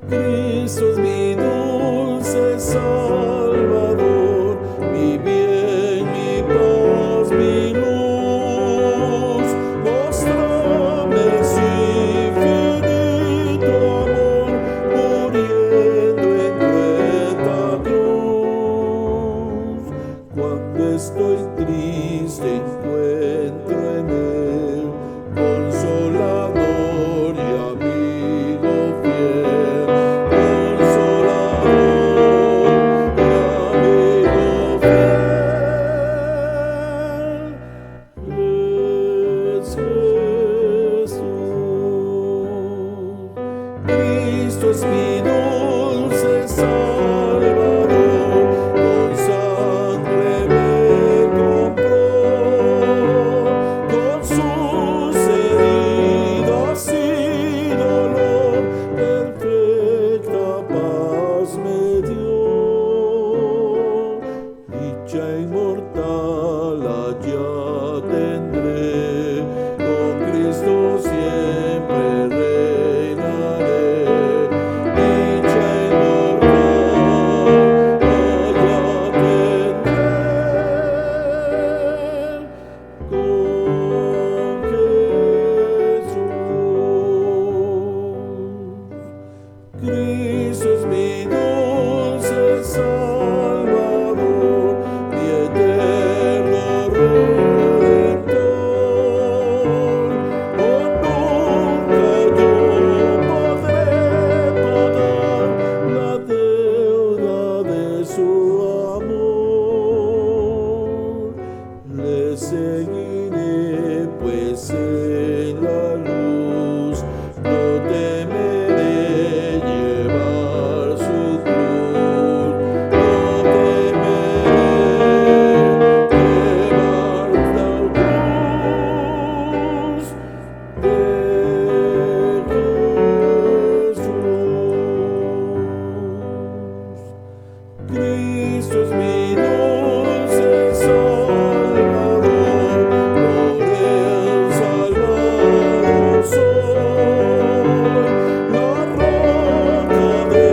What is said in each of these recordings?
Cristo es mi dulce Salvador, mi bien, mi paz, mi luz. Móstrame su infinito amor, muriendo en cruenta cruz. Cuando estoy triste encuentro en él consolador y amigo fiel. Cristo es mi dulce Salvador, con sangre me compró, con sus heridas y dolor, perfecta paz me dio. Dicha inmortal allá tendré, con Cristo siempre reinaré. Dicha inmortal allá tendré, con Jesús. Cristo es mi dulce Salvador, mi eterno Redentor. Oh, nunca yo podré pagar la deuda de su amor. Le seguiré pues en la luz, no temeré llevar su cruz, no temeré llevar la cruz de Jesús. Cristo es mi dulce Salvador, por él salvado soy. La roca de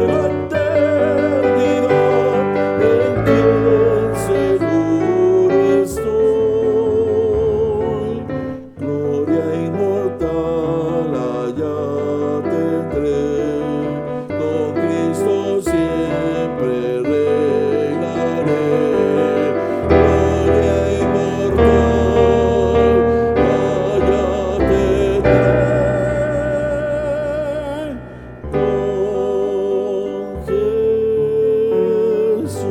la eternidad, en quien seguro estoy. Gloria inmortal allá tendré, con Cristo siempre reinaré. Gloria inmortal allá tendré, con Jesús.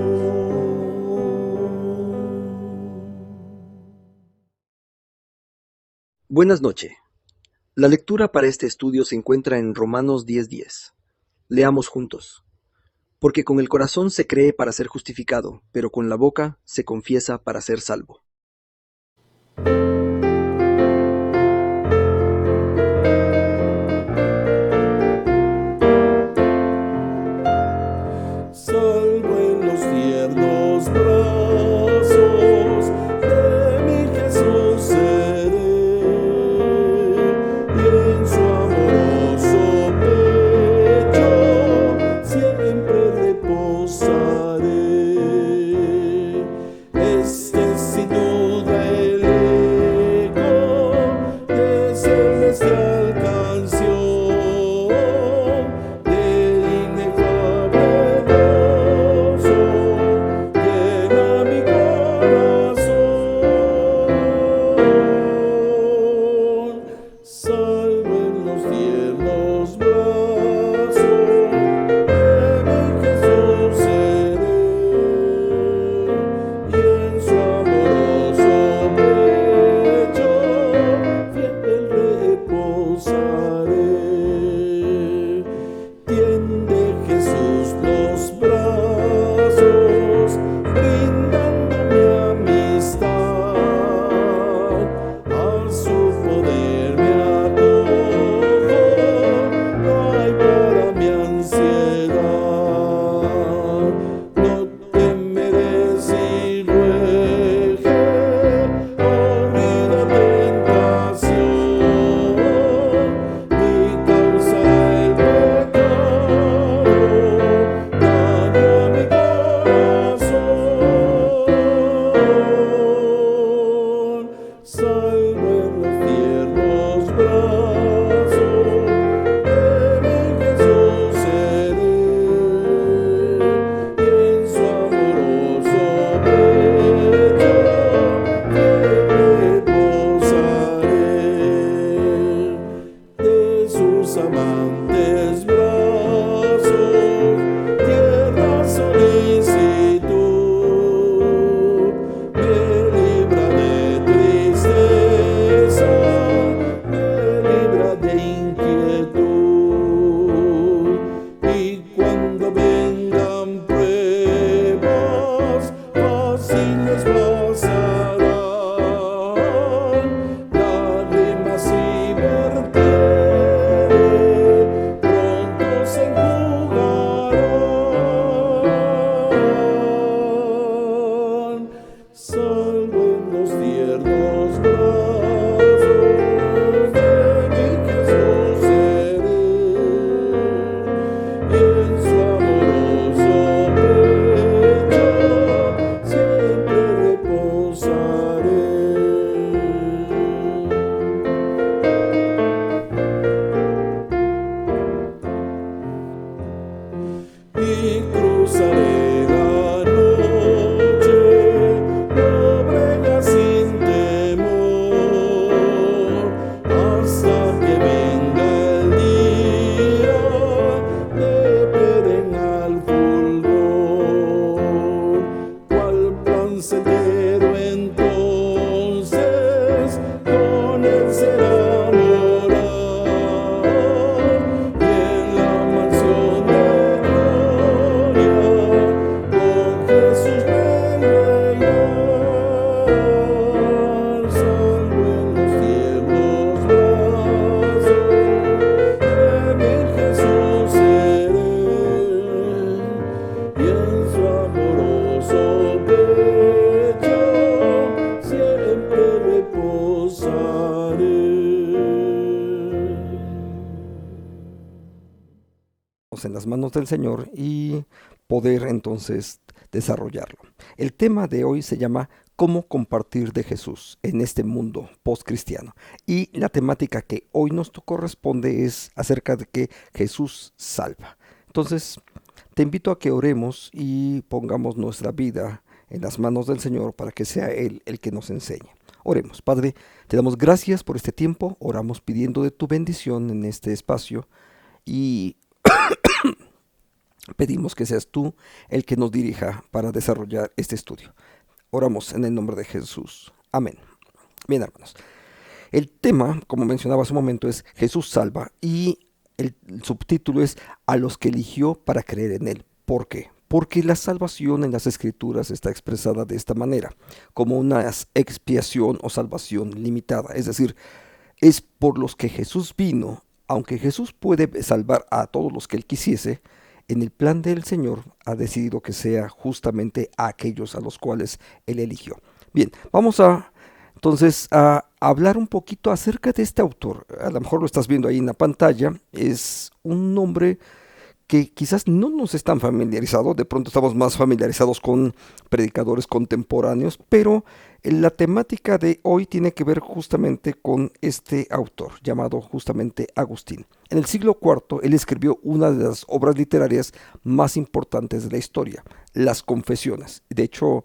Buenas noches. La lectura para este estudio se encuentra en Romanos 10:10. Leamos juntos. Porque con el corazón se cree para ser justificado, pero con la boca se confiesa para ser salvo. Salvo en los tiernos brazos de mi Jesús seré, y en su amoroso pecho siempre reposaré. Este es sin duda en las manos del Señor y poder entonces desarrollarlo. El tema de hoy se llama cómo compartir de Jesús en este mundo postcristiano. Y la temática que hoy nos corresponde es acerca de que Jesús salva. Entonces, te invito a que oremos y pongamos nuestra vida en las manos del Señor para que sea Él el que nos enseñe. Oremos. Padre, te damos gracias por este tiempo, oramos pidiendo de tu bendición en este espacio y pedimos que seas tú el que nos dirija para desarrollar este estudio. Oramos en el nombre de Jesús. Amén. Bien, hermanos. El tema, como mencionaba hace un momento, es Jesús salva y el subtítulo es a los que eligió para creer en Él. ¿Por qué? Porque la salvación en las Escrituras está expresada de esta manera, como una expiación o salvación limitada. Es decir, es por los que Jesús vino, aunque Jesús puede salvar a todos los que Él quisiese, en el plan del Señor ha decidido que sea justamente a aquellos a los cuales Él eligió. Bien, vamos entonces a hablar un poquito acerca de este autor. A lo mejor lo estás viendo ahí en la pantalla. Es un nombre que quizás no nos están familiarizados, de pronto estamos más familiarizados con predicadores contemporáneos, pero la temática de hoy tiene que ver justamente con este autor, llamado justamente Agustín. En el siglo IV, él escribió una de las obras literarias más importantes de la historia, Las Confesiones. De hecho,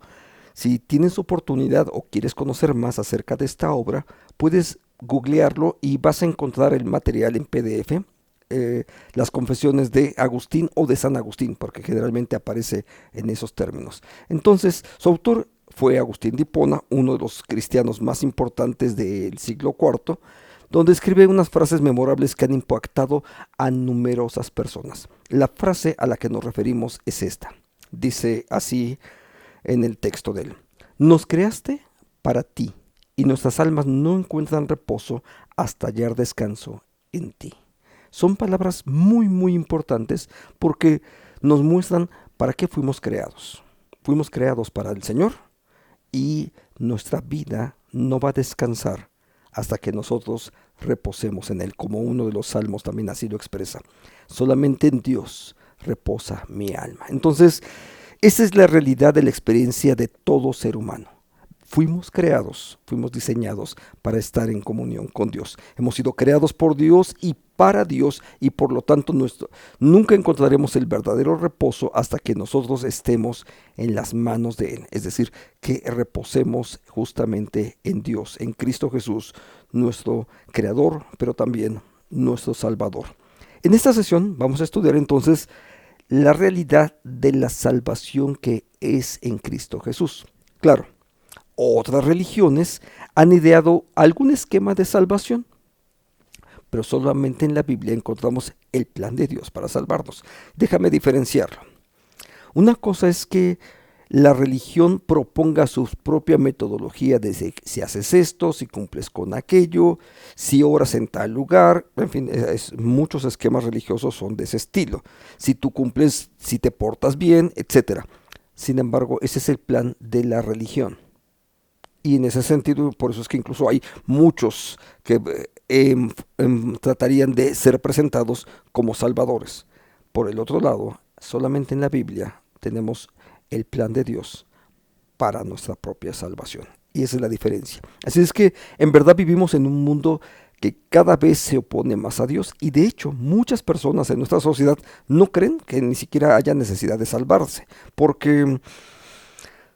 si tienes oportunidad o quieres conocer más acerca de esta obra, puedes googlearlo y vas a encontrar el material en PDF, las confesiones de Agustín o de San Agustín, porque generalmente aparece en esos términos. Entonces, su autor fue Agustín de Hipona, uno de los cristianos más importantes del siglo IV, donde escribe unas frases memorables que han impactado a numerosas personas. La frase a la que nos referimos es esta. Dice así en el texto de él: nos creaste para ti, y nuestras almas no encuentran reposo hasta hallar descanso en ti. Son palabras muy importantes porque nos muestran para qué fuimos creados. Fuimos creados para el Señor y nuestra vida no va a descansar hasta que nosotros reposemos en Él, como uno de los salmos también así lo expresa. Solamente en Dios reposa mi alma. Entonces, esa es la realidad de la experiencia de todo ser humano. Fuimos creados, fuimos diseñados para estar en comunión con Dios. Hemos sido creados por Dios y para Dios, y por lo tanto nunca encontraremos el verdadero reposo hasta que nosotros estemos en las manos de Él. Es decir, que reposemos justamente en Dios, en Cristo Jesús, nuestro Creador, pero también nuestro Salvador. En esta sesión vamos a estudiar entonces la realidad de la salvación que es en Cristo Jesús. Claro, otras religiones han ideado algún esquema de salvación, pero solamente en la Biblia encontramos el plan de Dios para salvarnos. Déjame diferenciarlo. Una cosa es que la religión proponga su propia metodología de si haces esto, si cumples con aquello, si oras en tal lugar, en fin, muchos esquemas religiosos son de ese estilo. Si tú cumples, si te portas bien, etc. Sin embargo, ese es el plan de la religión. Y en ese sentido, por eso es que incluso hay muchos que tratarían de ser presentados como salvadores. Por el otro lado, solamente en la Biblia tenemos el plan de Dios para nuestra propia salvación. Y esa es la diferencia. Así es que en verdad vivimos en un mundo que cada vez se opone más a Dios. Y de hecho, muchas personas en nuestra sociedad no creen que ni siquiera haya necesidad de salvarse. Porque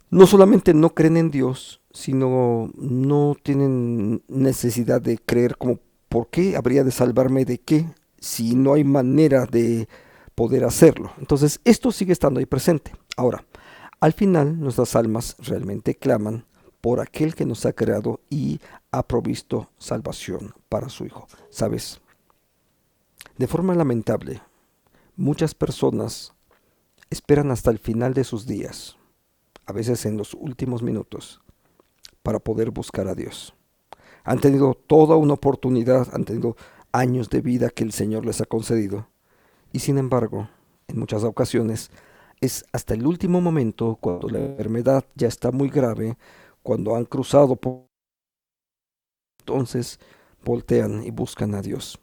no solamente no creen en Dios, sino no tienen necesidad de creer como ¿por qué habría de salvarme de qué si no hay manera de poder hacerlo? Entonces esto sigue estando ahí presente. Ahora, al final nuestras almas realmente claman por aquel que nos ha creado y ha provisto salvación para su Hijo. ¿Sabes? De forma lamentable, muchas personas esperan hasta el final de sus días, a veces en los últimos minutos, para poder buscar a Dios. Han tenido toda una oportunidad, han tenido años de vida que el Señor les ha concedido, y sin embargo, en muchas ocasiones, es hasta el último momento, cuando la enfermedad ya está muy grave, cuando han cruzado por... entonces voltean y buscan a Dios.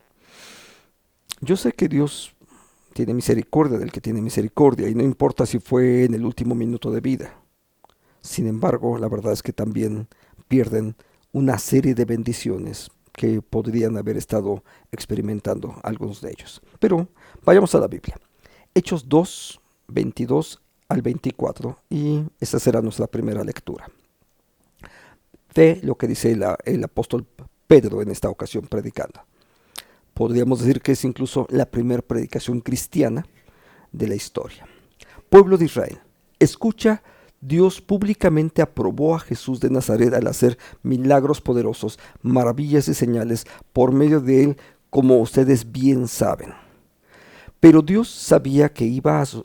Yo sé que Dios tiene misericordia del que tiene misericordia, y no importa si fue en el último minuto de vida. Sin embargo, la verdad es que también pierden una serie de bendiciones que podrían haber estado experimentando algunos de ellos. Pero vayamos a la Biblia. Hechos 2, 22 al 24, y esta será nuestra primera lectura. Ve lo que dice el apóstol Pedro en esta ocasión predicando. Podríamos decir que es incluso la primera predicación cristiana de la historia. Pueblo de Israel, escucha. Dios públicamente aprobó a Jesús de Nazaret al hacer milagros poderosos, maravillas y señales por medio de él, como ustedes bien saben. Pero Dios sabía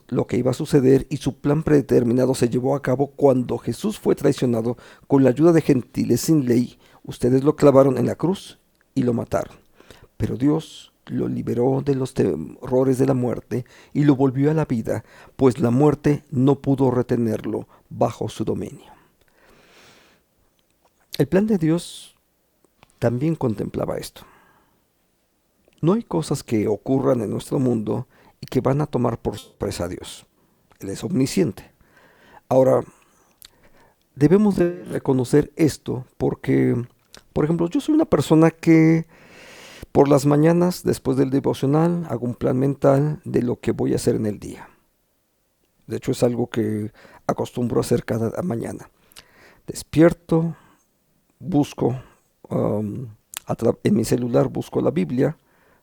lo que iba a suceder, y su plan predeterminado se llevó a cabo cuando Jesús fue traicionado con la ayuda de gentiles sin ley. Ustedes lo clavaron en la cruz y lo mataron. Pero Dios lo liberó de los terrores de la muerte y lo volvió a la vida, pues la muerte no pudo retenerlo bajo su dominio. El plan de Dios también contemplaba esto. No hay cosas que ocurran en nuestro mundo y que van a tomar por sorpresa a Dios. Él es omnisciente. Ahora, debemos de reconocer esto porque, por ejemplo, yo soy una persona que por las mañanas, después del devocional, hago un plan mental de lo que voy a hacer en el día. De hecho, es algo que acostumbro a hacer cada mañana. Despierto, busco en mi celular, busco la Biblia,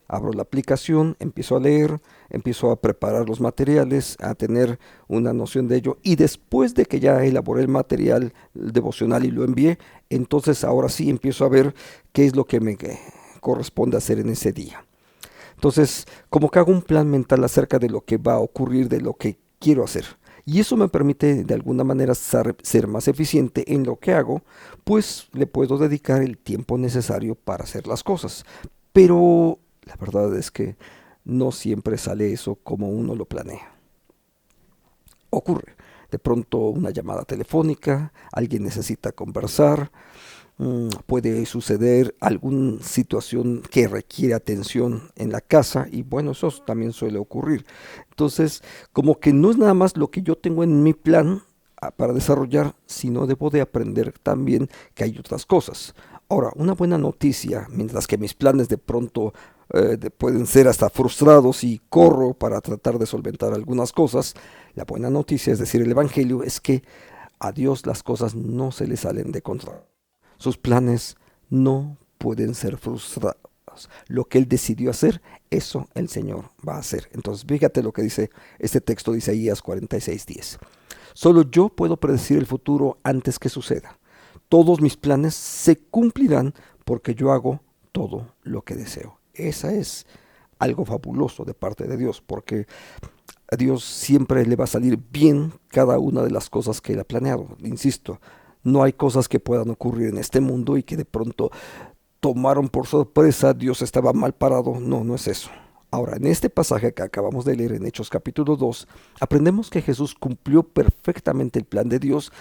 abro la aplicación, empiezo a leer, empiezo a preparar los materiales, a tener una noción de ello. Y después de que ya elaboré el material devocional y lo envié, entonces ahora sí empiezo a ver qué es lo que me corresponde hacer en ese día. Entonces, como que hago un plan mental acerca de lo que va a ocurrir, de lo que quiero hacer. Y eso me permite de alguna manera ser más eficiente en lo que hago, pues le puedo dedicar el tiempo necesario para hacer las cosas. Pero la verdad es que no siempre sale eso como uno lo planea. Ocurre de pronto una llamada telefónica, alguien necesita conversar, puede suceder alguna situación que requiere atención en la casa, y bueno, eso también suele ocurrir. Entonces, como que no es nada más lo que yo tengo en mi plan para desarrollar, sino debo de aprender también que hay otras cosas. Ahora, una buena noticia, mientras que mis planes de pronto pueden ser hasta frustrados y corro para tratar de solventar algunas cosas, la buena noticia, es decir, el Evangelio, es que a Dios las cosas no se le salen de control. Sus planes no pueden ser frustrados. Lo que Él decidió hacer, eso el Señor va a hacer. Entonces, fíjate lo que dice este texto de Isaías 46:10. Solo yo puedo predecir el futuro antes que suceda. Todos mis planes se cumplirán porque yo hago todo lo que deseo. Esa es algo fabuloso de parte de Dios, porque a Dios siempre le va a salir bien cada una de las cosas que Él ha planeado. Insisto, no hay cosas que puedan ocurrir en este mundo y que de pronto tomaron por sorpresa, Dios estaba mal parado. No, no es eso. Ahora, en este pasaje que acabamos de leer en Hechos capítulo 2, aprendemos que Jesús cumplió perfectamente el plan de Dios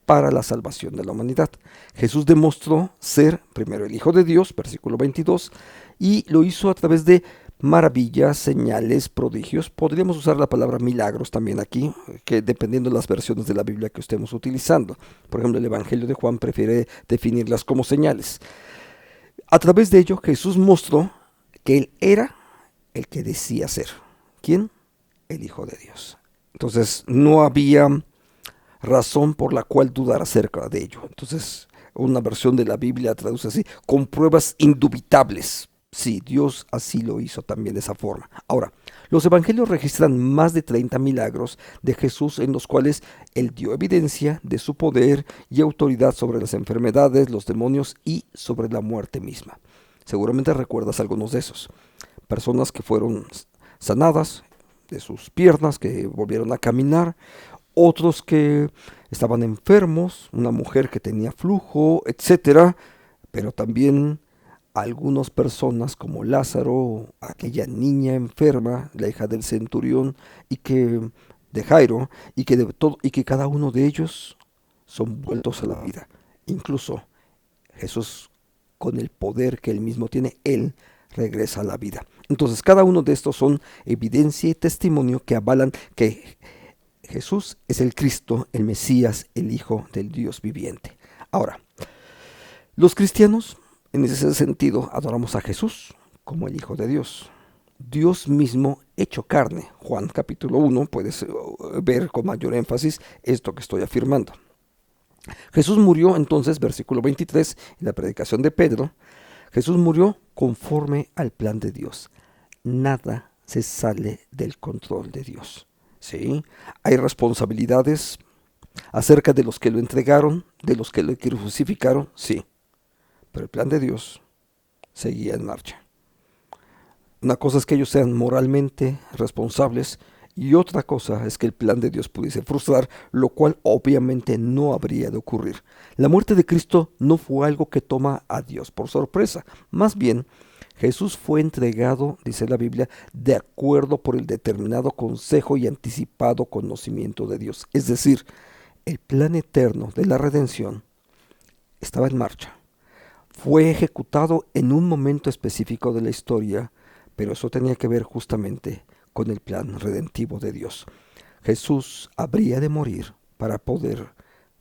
para la salvación de la humanidad. Jesús demostró ser primero el Hijo de Dios, versículo 22, y lo hizo a través de maravillas, señales, prodigios. Podríamos usar la palabra milagros también aquí, que dependiendo de las versiones de la Biblia que estemos utilizando. Por ejemplo, el Evangelio de Juan prefiere definirlas como señales. A través de ello, Jesús mostró que Él era el que decía ser. ¿Quién? El Hijo de Dios. Entonces, no había razón por la cual dudar acerca de ello. Entonces, una versión de la Biblia traduce así, con pruebas indubitables. Sí, Dios así lo hizo también de esa forma. Ahora, los evangelios registran más de 30 milagros de Jesús en los cuales Él dio evidencia de su poder y autoridad sobre las enfermedades, los demonios y sobre la muerte misma. Seguramente recuerdas algunos de esos. Personas que fueron sanadas de sus piernas, que volvieron a caminar, otros que estaban enfermos, una mujer que tenía flujo, etcétera, pero también algunas personas como Lázaro, aquella niña enferma, la hija del centurión de Jairo, y que cada uno de ellos son vueltos a la vida. Incluso Jesús, con el poder que él mismo tiene, él regresa a la vida. Entonces, cada uno de estos son evidencia y testimonio que avalan que Jesús es el Cristo, el Mesías, el Hijo del Dios viviente. Ahora, los cristianos, en ese sentido, adoramos a Jesús como el Hijo de Dios. Dios mismo hecho carne. Juan capítulo 1, puedes ver con mayor énfasis esto que estoy afirmando. Jesús murió entonces, versículo 23, en la predicación de Pedro, Jesús murió conforme al plan de Dios. Nada se sale del control de Dios. ¿Sí? Hay responsabilidades acerca de los que lo entregaron, de los que lo crucificaron, sí. Pero el plan de Dios seguía en marcha. Una cosa es que ellos sean moralmente responsables y otra cosa es que el plan de Dios pudiese frustrar, lo cual obviamente no habría de ocurrir. La muerte de Cristo no fue algo que toma a Dios por sorpresa. Más bien, Jesús fue entregado, dice la Biblia, de acuerdo por el determinado consejo y anticipado conocimiento de Dios. Es decir, el plan eterno de la redención estaba en marcha. Fue ejecutado en un momento específico de la historia, pero eso tenía que ver justamente con el plan redentivo de Dios. Jesús habría de morir para poder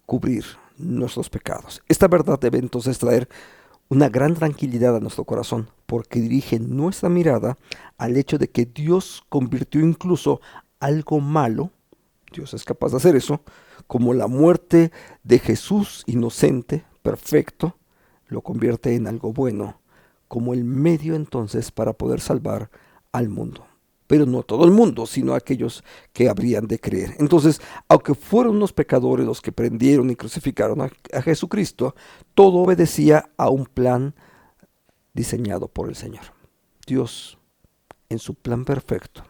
cubrir nuestros pecados. Esta verdad debe entonces traer una gran tranquilidad a nuestro corazón, porque dirige nuestra mirada al hecho de que Dios convirtió incluso algo malo, Dios es capaz de hacer eso, como la muerte de Jesús inocente, perfecto, lo convierte en algo bueno, como el medio entonces para poder salvar al mundo. Pero no todo el mundo, sino aquellos que habrían de creer. Entonces, aunque fueron los pecadores los que prendieron y crucificaron a Jesucristo, todo obedecía a un plan diseñado por el Señor. Dios, en su plan perfecto,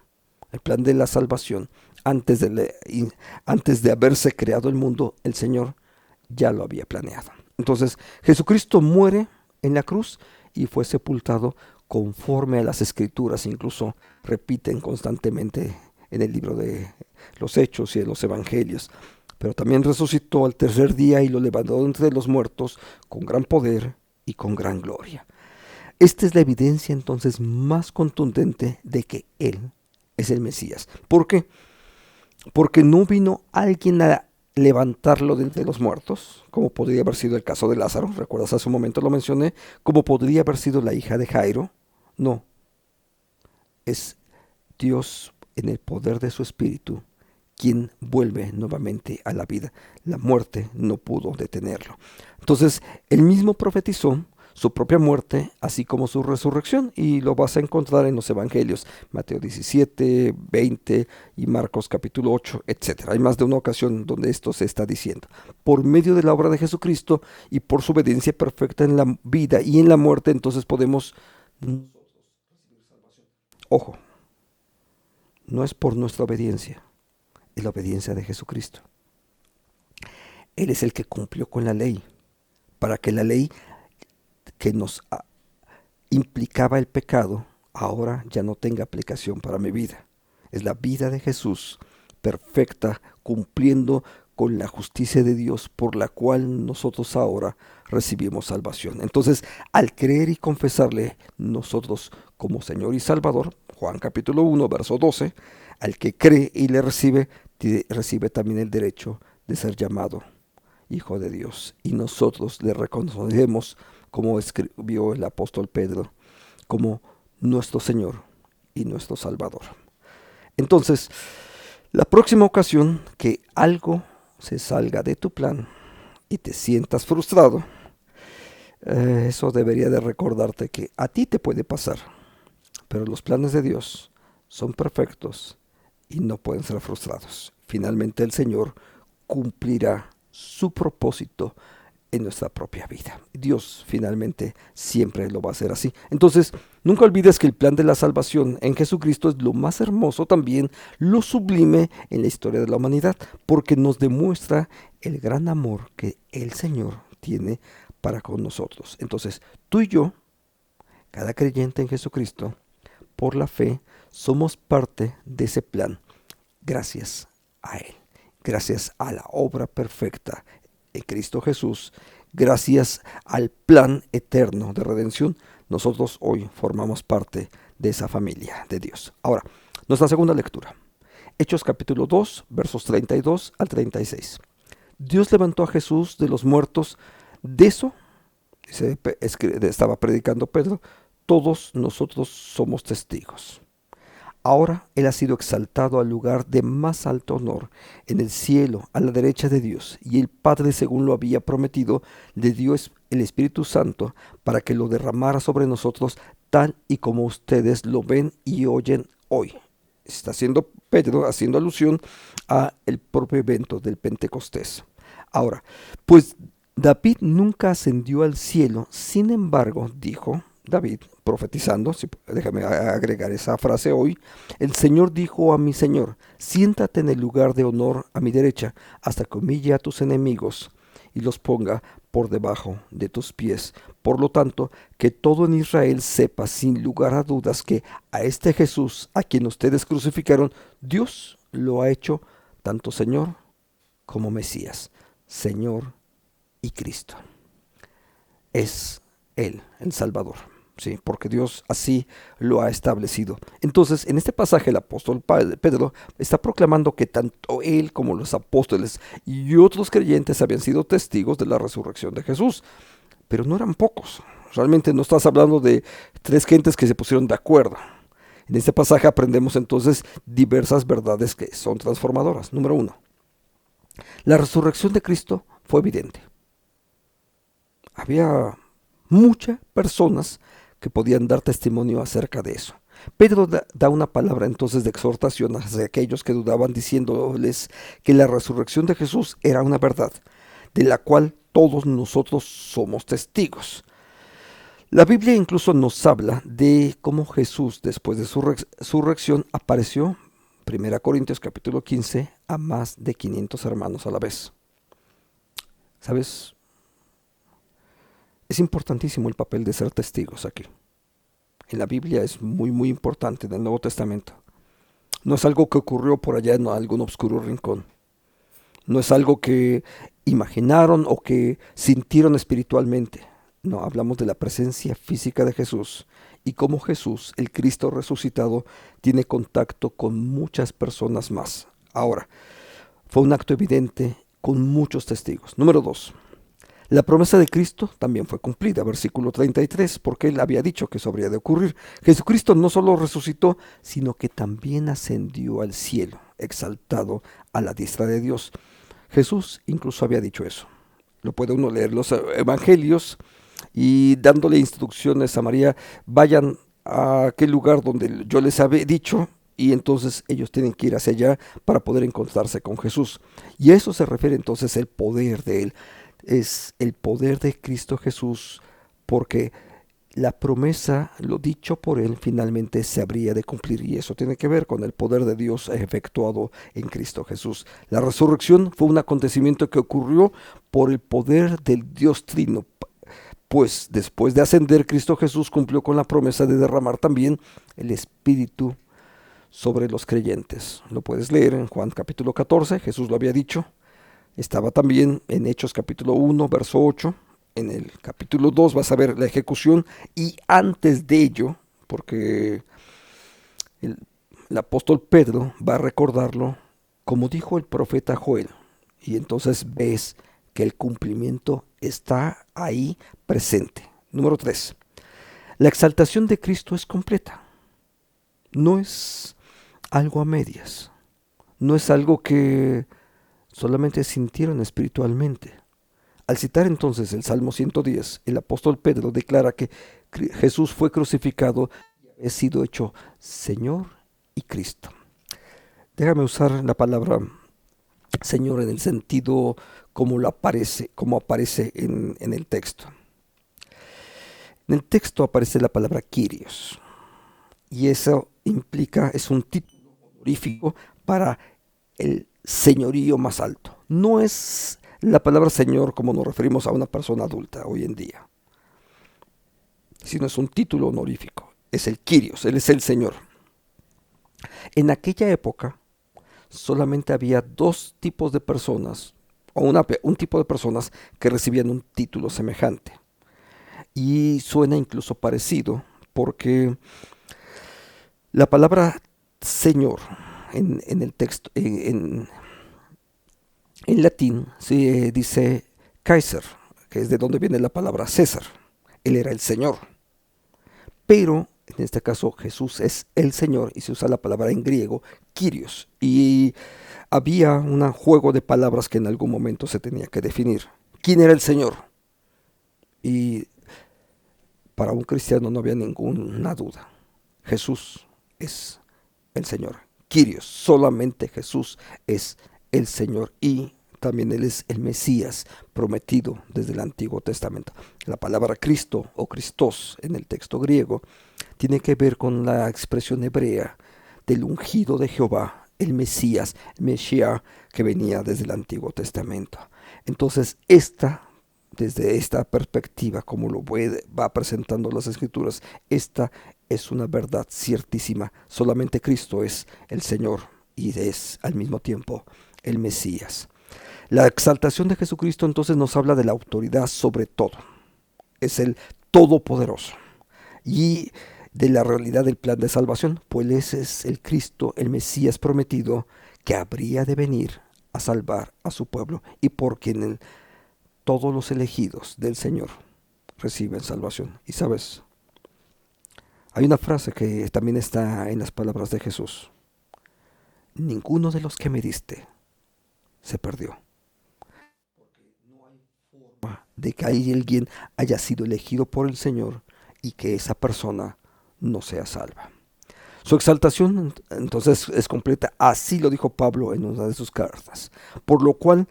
el plan de la salvación, antes de haberse creado el mundo, el Señor ya lo había planeado. Entonces, Jesucristo muere en la cruz y fue sepultado conforme a las Escrituras. Incluso repiten constantemente en el libro de los Hechos y de los Evangelios. Pero también resucitó al tercer día y lo levantó entre los muertos con gran poder y con gran gloria. Esta es la evidencia entonces más contundente de que Él es el Mesías. ¿Por qué? Porque no vino alguien a levantarlo de entre los muertos, como podría haber sido el caso de Lázaro. ¿Recuerdas? Hace un momento lo mencioné. Como podría haber sido la hija de Jairo. No. Es Dios en el poder de su Espíritu quien vuelve nuevamente a la vida. La muerte no pudo detenerlo. Entonces, él mismo profetizó su propia muerte, así como su resurrección, y lo vas a encontrar en los Evangelios, Mateo 17, 20 y Marcos capítulo 8, etc. Hay más de una ocasión donde esto se está diciendo. Por medio de la obra de Jesucristo y por su obediencia perfecta en la vida y en la muerte, entonces podemos... Ojo, no es por nuestra obediencia, es la obediencia de Jesucristo. Él es el que cumplió con la ley, para que la ley que nos implicaba el pecado, ahora ya no tenga aplicación para mi vida. Es la vida de Jesús, perfecta, cumpliendo con la justicia de Dios, por la cual nosotros ahora recibimos salvación. Entonces, al creer y confesarle nosotros como Señor y Salvador, Juan capítulo 1, verso 12, al que cree y le recibe también el derecho de ser llamado Hijo de Dios. Y nosotros le reconocemos, como escribió el apóstol Pedro, como nuestro Señor y nuestro Salvador. Entonces, la próxima ocasión que algo se salga de tu plan y te sientas frustrado, eso debería de recordarte que a ti te puede pasar, pero los planes de Dios son perfectos y no pueden ser frustrados. Finalmente el Señor cumplirá su propósito en nuestra propia vida. Dios finalmente siempre lo va a hacer así. Entonces, nunca olvides que el plan de la salvación en Jesucristo es lo más hermoso, también lo sublime en la historia de la humanidad, porque nos demuestra el gran amor que el Señor tiene para con nosotros. Entonces, tú y yo, cada creyente en Jesucristo, por la fe, somos parte de ese plan, gracias a Él, gracias a la obra perfecta en Cristo Jesús, gracias al plan eterno de redención. Nosotros hoy formamos parte de esa familia de Dios. Ahora, nuestra segunda lectura. Hechos capítulo 2, versos 32 al 36. Dios levantó a Jesús de los muertos. De eso estaba predicando Pedro. Todos nosotros somos testigos. Ahora Él ha sido exaltado al lugar de más alto honor en el cielo, a la derecha de Dios, y el Padre, según lo había prometido, le dio el Espíritu Santo para que lo derramara sobre nosotros, tal y como ustedes lo ven y oyen hoy. Está haciendo Pedro, haciendo alusión a el propio evento del Pentecostés. Ahora, pues David nunca ascendió al cielo, sin embargo, dijo David, profetizando, déjame agregar esa frase hoy, el Señor dijo a mi Señor, siéntate en el lugar de honor a mi derecha, hasta que humille a tus enemigos y los ponga por debajo de tus pies. Por lo tanto, que todo en Israel sepa sin lugar a dudas que a este Jesús, a quien ustedes crucificaron, Dios lo ha hecho tanto Señor como Mesías, Señor y Cristo. Es Él, el Salvador. Sí, porque Dios así lo ha establecido. Entonces, en este pasaje el apóstol Pedro está proclamando que tanto él como los apóstoles y otros creyentes habían sido testigos de la resurrección de Jesús, pero no eran pocos. Realmente no estás hablando de tres gentes que se pusieron de acuerdo. En este pasaje aprendemos entonces diversas verdades que son transformadoras. Número 1. La resurrección de Cristo fue evidente. Había muchas personas que podían dar testimonio acerca de eso. Pedro da una palabra entonces de exhortación hacia aquellos que dudaban, diciéndoles que la resurrección de Jesús era una verdad, de la cual todos nosotros somos testigos. La Biblia incluso nos habla de cómo Jesús, después de su resurrección, apareció, 1 Corintios capítulo 15, a más de 500 hermanos a la vez. ¿Sabes? Es importantísimo el papel de ser testigos aquí. En la Biblia es muy, muy importante, en el Nuevo Testamento. No es algo que ocurrió por allá en algún oscuro rincón. No es algo que imaginaron o que sintieron espiritualmente. No, hablamos de la presencia física de Jesús y cómo Jesús, el Cristo resucitado, tiene contacto con muchas personas más. Ahora, fue un acto evidente con muchos testigos. Número 2. La promesa de Cristo también fue cumplida, versículo 33, porque Él había dicho que eso habría de ocurrir. Jesucristo no solo resucitó, sino que también ascendió al cielo, exaltado a la diestra de Dios. Jesús incluso había dicho eso. Lo puede uno leer los evangelios y dándole instrucciones a María, vayan a aquel lugar donde yo les había dicho, y entonces ellos tienen que ir hacia allá para poder encontrarse con Jesús. Y a eso se refiere entonces el poder de Él. Es el poder de Cristo Jesús, porque la promesa, lo dicho por Él, finalmente se habría de cumplir, y eso tiene que ver con el poder de Dios efectuado en Cristo Jesús. La resurrección fue un acontecimiento que ocurrió por el poder del Dios Trino, pues después de ascender, Cristo Jesús cumplió con la promesa de derramar también el Espíritu sobre los creyentes. Lo puedes leer en Juan capítulo 14, Jesús lo había dicho. Estaba también en Hechos capítulo 1, verso 8. En el capítulo 2 vas a ver la ejecución. Y antes de ello, porque el apóstol Pedro va a recordarlo, como dijo el profeta Joel. Y entonces ves que el cumplimiento está ahí presente. Número 3. La exaltación de Cristo es completa. No es algo a medias. No es algo que solamente sintieron espiritualmente. Al citar entonces el Salmo 110, el apóstol Pedro declara que Jesús fue crucificado y ha sido hecho Señor y Cristo. Déjame usar la palabra Señor en el sentido como aparece en el texto. En el texto aparece la palabra Kyrios, y eso implica, es un título honorífico para el señorío más alto. No es la palabra Señor como nos referimos a una persona adulta hoy en día, sino es un título honorífico. Es el Kyrios, Él es el Señor. En aquella época solamente había dos tipos de personas, o un tipo de personas que recibían un título semejante. Y suena incluso parecido, porque La palabra Señor en el texto, en latín se dice Kaiser, que es de donde viene la palabra César. Él era el Señor. Pero en este caso Jesús es el Señor y se usa la palabra en griego Kyrios. Y había un juego de palabras que en algún momento se tenía que definir. ¿Quién era el Señor? Y para un cristiano no había ninguna duda. Jesús es el Señor. Kyrios, solamente Jesús es el Señor y también Él es el Mesías prometido desde el Antiguo Testamento. La palabra Cristo o Christos en el texto griego tiene que ver con la expresión hebrea del ungido de Jehová, el Mesías, el Mesías que venía desde el Antiguo Testamento. Entonces desde esta perspectiva, como lo va presentando las Escrituras, esta es una verdad ciertísima. Solamente Cristo es el Señor y es al mismo tiempo el Mesías. La exaltación de Jesucristo entonces nos habla de la autoridad sobre todo. Es el Todopoderoso. Y de la realidad del plan de salvación, pues ese es el Cristo, el Mesías prometido, que habría de venir a salvar a su pueblo y por quien todos los elegidos del Señor reciben salvación. Y sabes, hay una frase que también está en las palabras de Jesús. Ninguno de los que me diste se perdió. No hay forma de que alguien haya sido elegido por el Señor y que esa persona no sea salva. Su exaltación entonces es completa, así lo dijo Pablo en una de sus cartas, por lo cual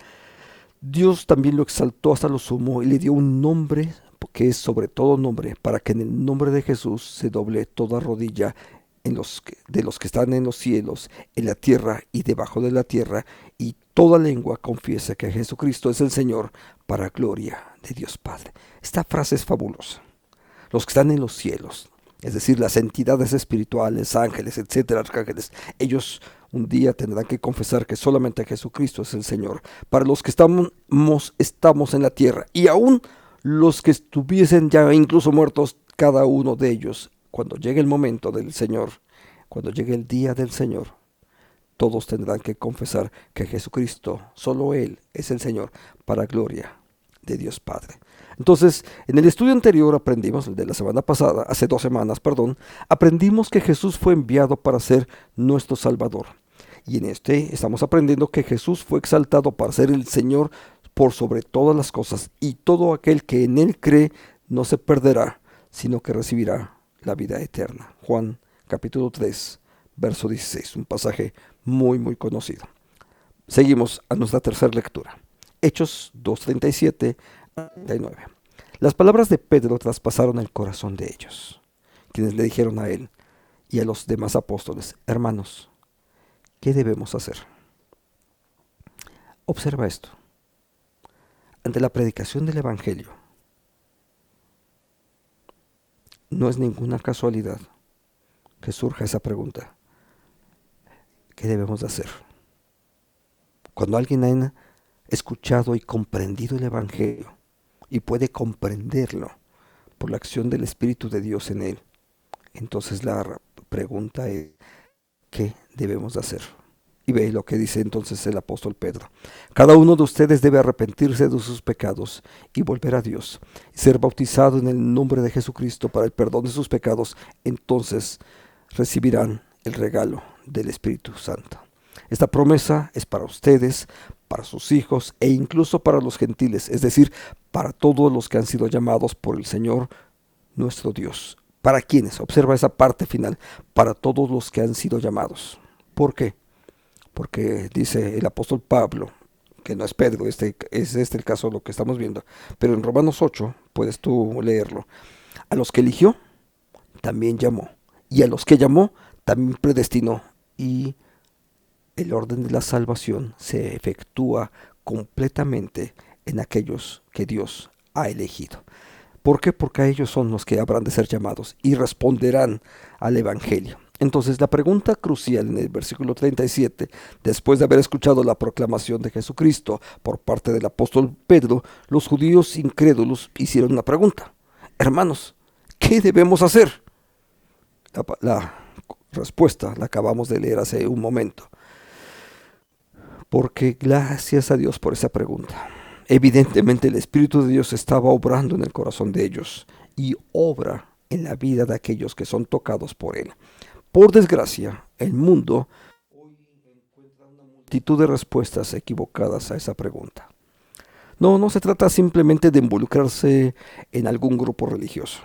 Dios también lo exaltó hasta lo sumo y le dio un nombre que es sobre todo nombre, para que en el nombre de Jesús se doble toda rodilla de los que están en los cielos, en la tierra y debajo de la tierra, y toda lengua confiese que Jesucristo es el Señor, para gloria de Dios Padre. Esta frase es fabulosa. Los que están en los cielos, es decir, las entidades espirituales, ángeles, etcétera, arcángeles, ellos un día tendrán que confesar que solamente Jesucristo es el Señor. Para los que estamos en la tierra, y aún los que estuviesen ya incluso muertos, cada uno de ellos, cuando llegue el momento del Señor, cuando llegue el día del Señor, todos tendrán que confesar que Jesucristo, solo Él, es el Señor, para gloria de Dios Padre. Entonces, en el estudio anterior aprendimos, el de la semana pasada, hace 2 semanas, aprendimos que Jesús fue enviado para ser nuestro Salvador. Y en estamos aprendiendo que Jesús fue exaltado para ser el Señor por sobre todas las cosas, y todo aquel que en Él cree no se perderá, sino que recibirá la vida eterna. Juan capítulo 3, verso 16, un pasaje muy muy conocido. Seguimos a nuestra tercera lectura. Hechos 2:37 a 39. Las palabras de Pedro traspasaron el corazón de ellos, quienes le dijeron a él y a los demás apóstoles: hermanos, ¿qué debemos hacer? Observa esto. Ante la predicación del Evangelio, no es ninguna casualidad que surja esa pregunta. ¿Qué debemos de hacer? Cuando alguien ha escuchado y comprendido el Evangelio y puede comprenderlo por la acción del Espíritu de Dios en él, entonces la pregunta es: ¿qué debemos de hacer? Y ve lo que dice entonces el apóstol Pedro: cada uno de ustedes debe arrepentirse de sus pecados y volver a Dios, y ser bautizado en el nombre de Jesucristo para el perdón de sus pecados. Entonces recibirán el regalo del Espíritu Santo. Esta promesa es para ustedes, para sus hijos e incluso para los gentiles, es decir, para todos los que han sido llamados por el Señor nuestro Dios. ¿Para quiénes? Observa esa parte final: para todos los que han sido llamados. ¿Por qué? Porque dice el apóstol Pablo, que no es Pedro, es el caso de lo que estamos viendo, pero en Romanos 8 puedes tú leerlo: a los que eligió, también llamó, y a los que llamó, también predestinó. Y el orden de la salvación se efectúa completamente en aquellos que Dios ha elegido. ¿Por qué? Porque a ellos son los que habrán de ser llamados y responderán al Evangelio. Entonces la pregunta crucial en el versículo 37, después de haber escuchado la proclamación de Jesucristo por parte del apóstol Pedro, los judíos incrédulos hicieron una pregunta: hermanos, ¿qué debemos hacer? respuesta la acabamos de leer hace un momento. Porque gracias a Dios por esa pregunta. Evidentemente el Espíritu de Dios estaba obrando en el corazón de ellos y obra en la vida de aquellos que son tocados por Él. Por desgracia, el mundo hoy encuentra una multitud de respuestas equivocadas a esa pregunta. No se trata simplemente de involucrarse en algún grupo religioso.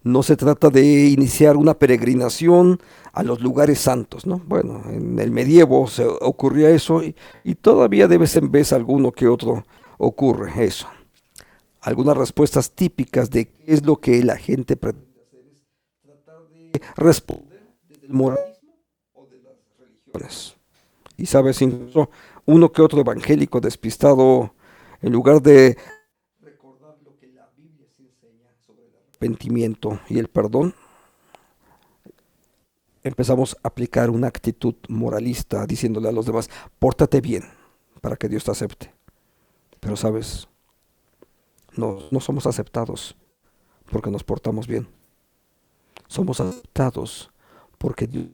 No se trata de iniciar una peregrinación a los lugares santos, ¿no? Bueno, en el medievo se ocurría eso y todavía de vez en vez alguno que otro ocurre eso. Algunas respuestas típicas de qué es lo que la gente pretende hacer es tratar de responder desde el moralismo o de las religiones. Y sabes, incluso uno que otro evangélico despistado, en lugar de recordar lo que la Biblia se enseña sobre el arrepentimiento y el perdón, empezamos a aplicar una actitud moralista diciéndole a los demás, pórtate bien para que Dios te acepte. Pero sabes, no somos aceptados porque nos portamos bien. Somos aceptados porque Dios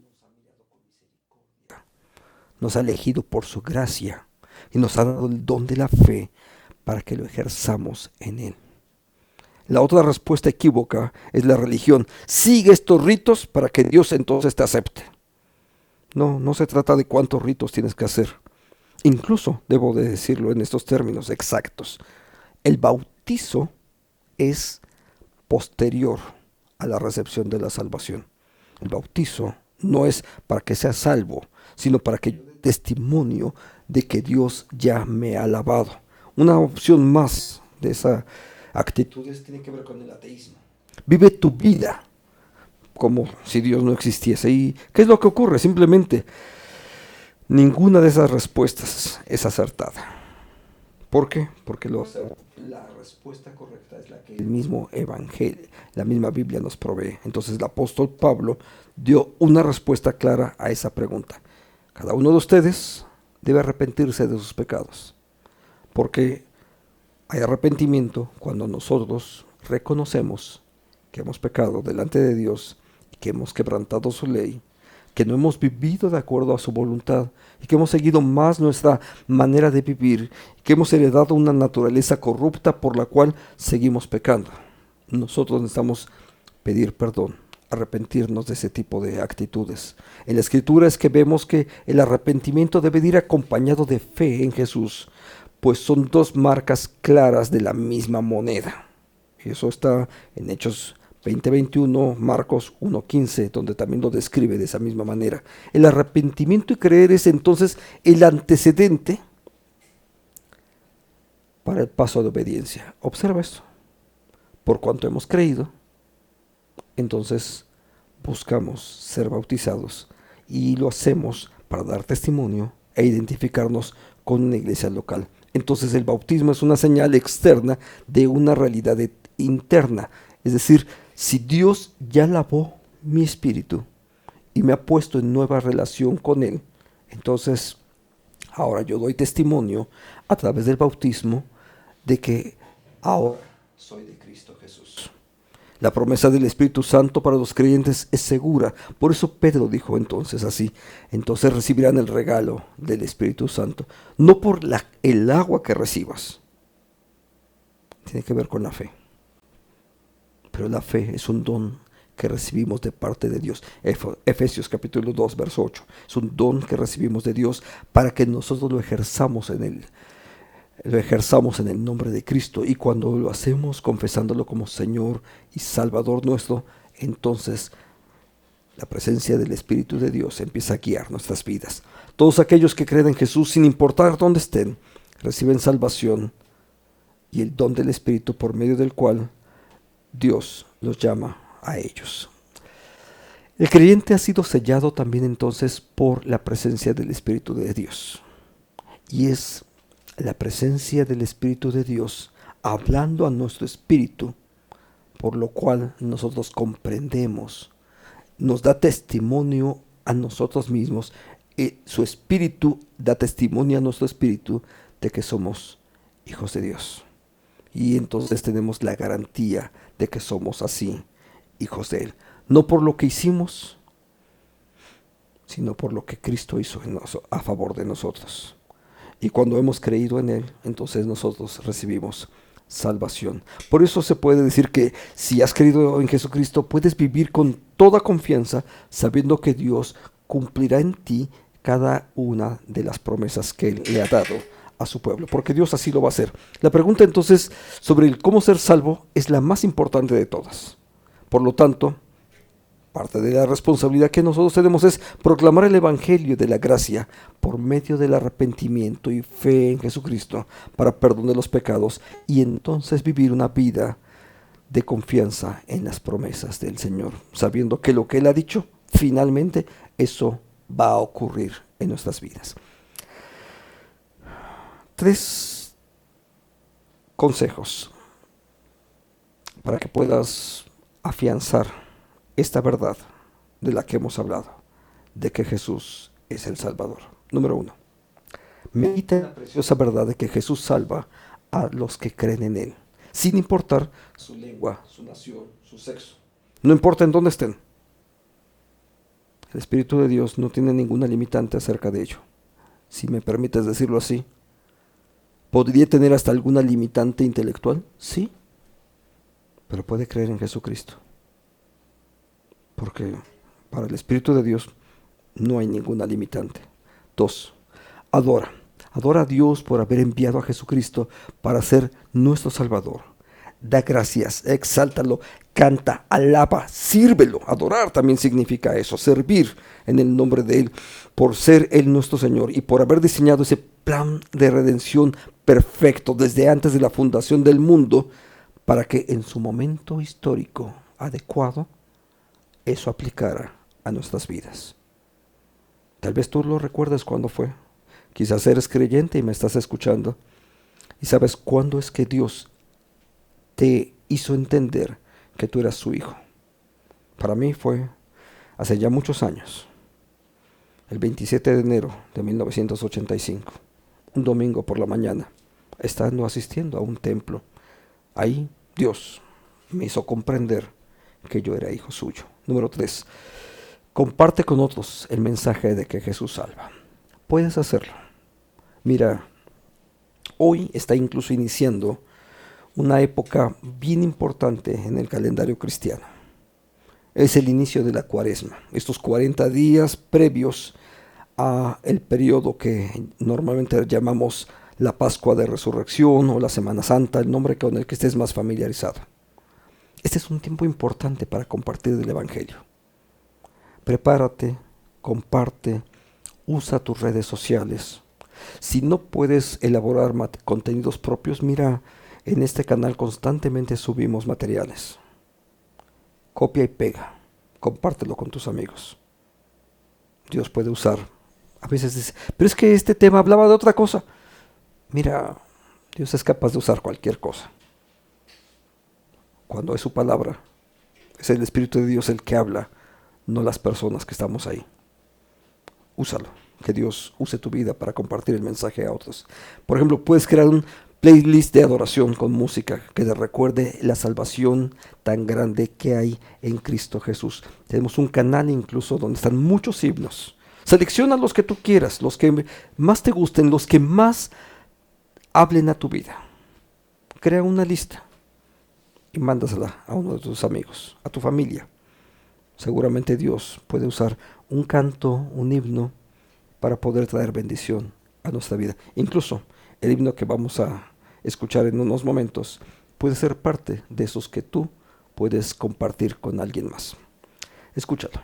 nos ha elegido por su gracia y nos ha dado el don de la fe para que lo ejerzamos en Él. La otra respuesta equívoca es la religión. Sigue estos ritos para que Dios entonces te acepte. No se trata de cuántos ritos tienes que hacer. Incluso, debo de decirlo en estos términos exactos, el bautizo es posterior a la recepción de la salvación. El bautizo no es para que sea salvo, sino para que yo dé testimonio de que Dios ya me ha lavado. Una opción más de esa actitudes tiene que ver con el ateísmo. Vive tu vida como si Dios no existiese. ¿Y qué es lo que ocurre? Simplemente ninguna de esas respuestas es acertada. ¿Por qué? Porque la respuesta correcta es la que el mismo Evangelio, la misma Biblia nos provee. Entonces el apóstol Pablo dio una respuesta clara a esa pregunta. Cada uno de ustedes debe arrepentirse de sus pecados. Porque hay arrepentimiento cuando nosotros reconocemos que hemos pecado delante de Dios, que hemos quebrantado su ley, que no hemos vivido de acuerdo a su voluntad y que hemos seguido más nuestra manera de vivir, que hemos heredado una naturaleza corrupta por la cual seguimos pecando. Nosotros necesitamos pedir perdón, arrepentirnos de ese tipo de actitudes. En la Escritura es que vemos que el arrepentimiento debe ir acompañado de fe en Jesús, pues son dos marcas claras de la misma moneda. Y eso está en Hechos 20:21, Marcos 1:15, donde también lo describe de esa misma manera. El arrepentimiento y creer es entonces el antecedente para el paso de obediencia. Observa esto. Por cuanto hemos creído, entonces buscamos ser bautizados y lo hacemos para dar testimonio e identificarnos con una iglesia local. Entonces el bautismo es una señal externa de una realidad interna. Es decir, si Dios ya lavó mi espíritu y me ha puesto en nueva relación con Él, entonces ahora yo doy testimonio a través del bautismo de que ahora soy de Cristo Jesús. La promesa del Espíritu Santo para los creyentes es segura. Por eso Pedro dijo entonces así: entonces recibirán el regalo del Espíritu Santo, no por el agua que recibas. Tiene que ver con la fe. Pero la fe es un don que recibimos de parte de Dios. Efesios capítulo 2, verso 8. Es un don que recibimos de Dios para que nosotros lo ejerzamos en el nombre de Cristo. Y cuando lo hacemos confesándolo como Señor y Salvador nuestro, entonces la presencia del Espíritu de Dios empieza a guiar nuestras vidas. Todos aquellos que creen en Jesús, sin importar dónde estén, reciben salvación y el don del Espíritu por medio del cual Dios los llama a ellos. El creyente ha sido sellado también entonces por la presencia del Espíritu de Dios. Y es la presencia del Espíritu de Dios hablando a nuestro espíritu, por lo cual nosotros comprendemos, nos da testimonio a nosotros mismos. Su espíritu da testimonio a nuestro espíritu de que somos hijos de Dios. Y entonces tenemos la garantía de que somos así, hijos de Él. No por lo que hicimos, sino por lo que Cristo hizo a favor de nosotros. Y cuando hemos creído en Él, entonces nosotros recibimos salvación. Por eso se puede decir que si has creído en Jesucristo, puedes vivir con toda confianza, sabiendo que Dios cumplirá en ti cada una de las promesas que Él le ha dado a su pueblo, porque Dios así lo va a hacer. La pregunta entonces sobre el cómo ser salvo es la más importante de todas. Por lo tanto, parte de la responsabilidad que nosotros tenemos es proclamar el Evangelio de la gracia por medio del arrepentimiento y fe en Jesucristo para perdón de los pecados, y entonces vivir una vida de confianza en las promesas del Señor, sabiendo que lo que Él ha dicho, finalmente eso va a ocurrir en nuestras vidas. 3 consejos para que puedas afianzar esta verdad de la que hemos hablado, de que Jesús es el Salvador. Número 1. Medita en la preciosa verdad de que Jesús salva a los que creen en Él, sin importar su lengua, su nación, su sexo. No importa en dónde estén. El Espíritu de Dios no tiene ninguna limitante acerca de ello. Si me permites decirlo así, ¿podría tener hasta alguna limitante intelectual? Sí, pero puede creer en Jesucristo. Porque para el Espíritu de Dios no hay ninguna limitante. 2. Adora. Adora a Dios por haber enviado a Jesucristo para ser nuestro Salvador. Da gracias, exáltalo, canta, alaba, sírvelo. Adorar también significa eso, servir en el nombre de Él, por ser Él nuestro Señor y por haber diseñado ese plan de redención perfecto desde antes de la fundación del mundo, para que en su momento histórico adecuado eso aplicara a nuestras vidas. Tal vez tú lo recuerdes cuándo fue. Quizás eres creyente y me estás escuchando y sabes cuándo es que Dios te hizo entender que tú eras su hijo. Para mí fue hace ya muchos años, el 27 de enero de 1985, un domingo por la mañana, estando asistiendo a un templo. Ahí Dios me hizo comprender que yo era hijo suyo. Número 3. Comparte con otros el mensaje de que Jesús salva. Puedes hacerlo. Mira, hoy está incluso iniciando una época bien importante en el calendario cristiano. Es el inicio de la Cuaresma, estos 40 días previos a el periodo que normalmente llamamos la Pascua de Resurrección o la Semana Santa, el nombre con el que estés más familiarizado. Este es un tiempo importante para compartir el Evangelio. Prepárate, comparte, usa tus redes sociales. Si no puedes elaborar contenidos propios, mira, en este canal constantemente subimos materiales. Copia y pega, compártelo con tus amigos. Dios puede usar. A veces dice, pero es que este tema hablaba de otra cosa. Mira, Dios es capaz de usar cualquier cosa. Cuando es su palabra, es el Espíritu de Dios el que habla, no las personas que estamos ahí. Úsalo, que Dios use tu vida para compartir el mensaje a otros. Por ejemplo, puedes crear un playlist de adoración con música que te recuerde la salvación tan grande que hay en Cristo Jesús. Tenemos un canal incluso donde están muchos himnos. Selecciona los que tú quieras, los que más te gusten, los que más hablen a tu vida. Crea una lista y mándasela a uno de tus amigos, a tu familia. Seguramente Dios puede usar un canto, un himno, para poder traer bendición a nuestra vida. Incluso el himno que vamos a escuchar en unos momentos puede ser parte de esos que tú puedes compartir con alguien más. Escúchalo.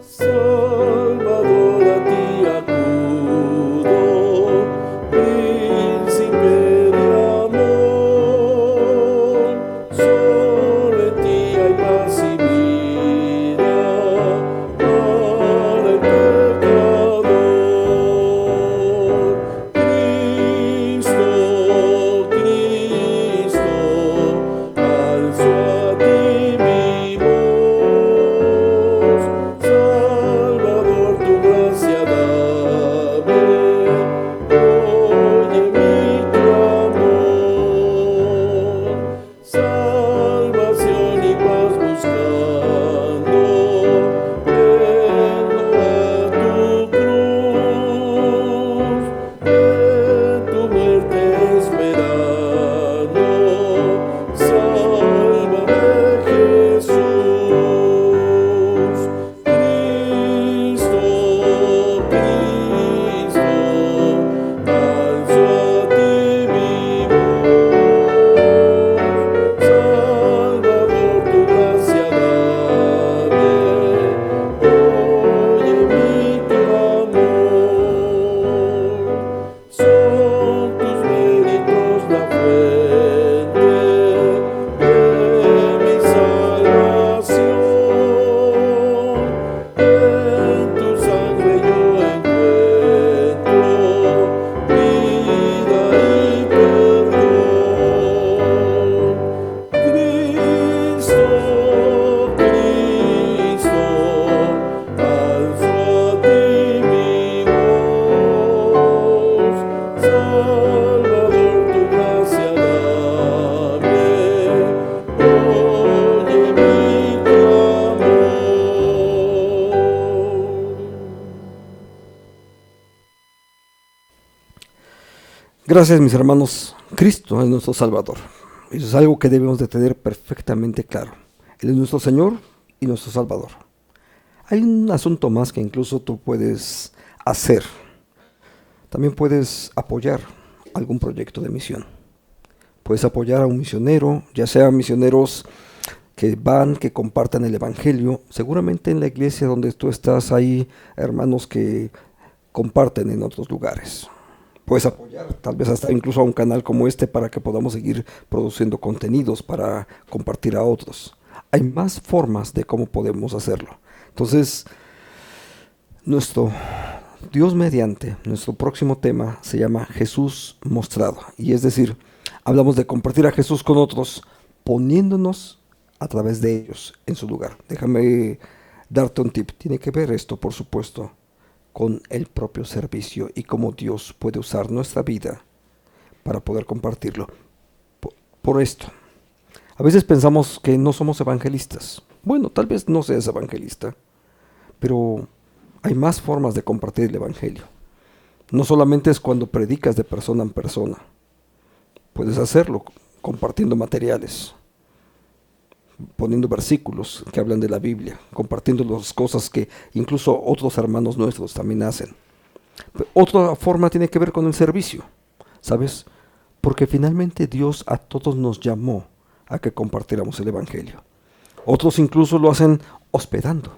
Salvador, a ti acudo, príncipe de amor. Solo en ti hay paz y vida, para gracias, mis hermanos. Cristo es nuestro Salvador. Eso es algo que debemos de tener perfectamente claro. Él es nuestro Señor y nuestro Salvador. Hay un asunto más que incluso tú puedes hacer. También puedes apoyar algún proyecto de misión. Puedes apoyar a un misionero, ya sea misioneros que compartan el Evangelio. Seguramente en la iglesia donde tú estás hay hermanos que comparten en otros lugares. Puedes apoyar tal vez hasta incluso a un canal como este para que podamos seguir produciendo contenidos para compartir a otros. Hay más formas de cómo podemos hacerlo. Entonces, nuestro Dios mediante, nuestro próximo tema se llama Jesús mostrado. Y es decir, hablamos de compartir a Jesús con otros poniéndonos a través de ellos en su lugar. Déjame darte un tip. Tiene que ver esto, por supuesto, con el propio servicio y cómo Dios puede usar nuestra vida para poder compartirlo. Por esto, a veces pensamos que no somos evangelistas. Bueno, tal vez no seas evangelista, pero hay más formas de compartir el evangelio. No solamente es cuando predicas de persona en persona. Puedes hacerlo compartiendo materiales, poniendo versículos que hablan de la Biblia, compartiendo las cosas que incluso otros hermanos nuestros también hacen. Pero otra forma tiene que ver con el servicio, ¿sabes? Porque finalmente Dios a todos nos llamó a que compartiéramos el Evangelio. Otros incluso lo hacen hospedando,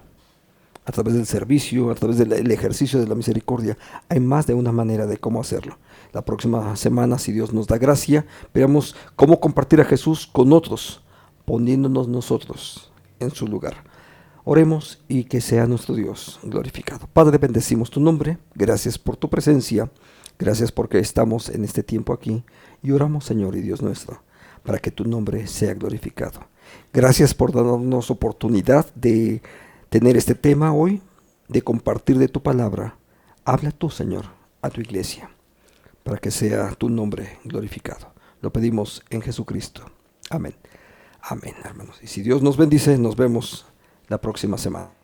a través del servicio, a través del ejercicio de la misericordia. Hay más de una manera de cómo hacerlo. La próxima semana, si Dios nos da gracia, veamos cómo compartir a Jesús con otros, poniéndonos nosotros en su lugar. Oremos y que sea nuestro Dios glorificado. Padre, bendecimos tu nombre. Gracias por tu presencia. Gracias porque estamos en este tiempo aquí. Y oramos, Señor y Dios nuestro, para que tu nombre sea glorificado. Gracias por darnos oportunidad de tener este tema hoy, de compartir de tu palabra. Habla tú, Señor, a tu iglesia, para que sea tu nombre glorificado. Lo pedimos en Jesucristo. Amén. Amén, hermanos. Y si Dios nos bendice, nos vemos la próxima semana.